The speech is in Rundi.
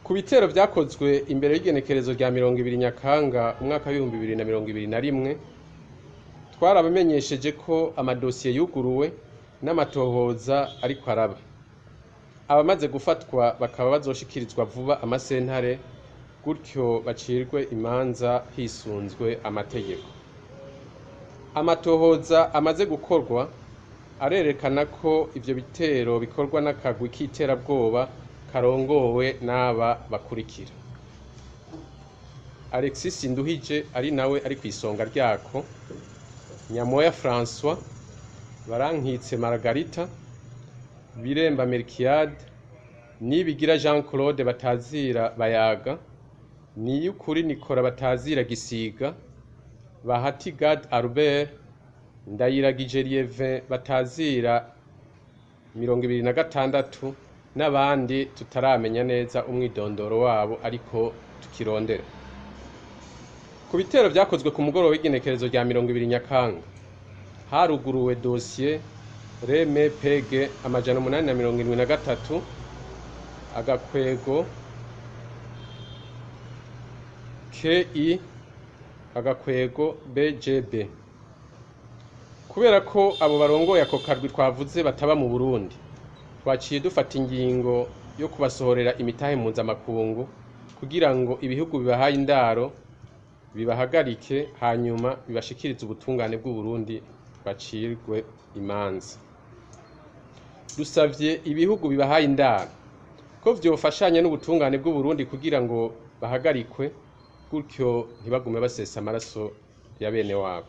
Ku bitero vyakozwe imbere y'igenekerezo rya 20 Nyakanga umwaka w'ibihumbi 2021 twarabamenyesheje ko amadosiye yuguruwe n'amatohoza ariko araba. Abamaze gufatwa bakaba bazoshikirizwa vuba amasentare gutyo bacirwe imanza hisunzwe amategeko. Amatohoza amaze gukorwa arerekana ko ivyo bitero bikorwa n'akagwi k'iterabwoba karongowe n'aba bakurikira: Alexis Nduhije ari nawe ari kw'isonga ryako, Nyamoya François, Barankitse Margarita, Biremba Melchiade, Nibigira Jean Claude batazira Bayaga, Niyukuri Nikora batazira Gisiga, Bahati Gad Albert, Ndayiragije Lievin batazira 26 n'abandi tutaramenya neza umwidondoro wabo ariko tukirondera. Ku bitero vyakozwe ku mugoroba w'igenekerezo rya 20 Nyakanga haruguruwe dosiye Reme Pege 873 agakwego KI agakwego BJB. Kubera ko abo barongoye ako karwi twavuze bataba mu Burundi, twaciye dufata ingingo yo kubasohorera imitahe mpuzamakungu kugira ngo ibihugu bibahaye indaro bibahagarike hanyuma bibashikirize ubutungane bw'u Burundi bacirwe imanza. Dusavye ibihugu bibahaye indaro ko vyofashanya n'ubutungane bw'u Burundi kugira ngo bahagarikwe gutyo ntibagume basesa amaraso ya bene wabo.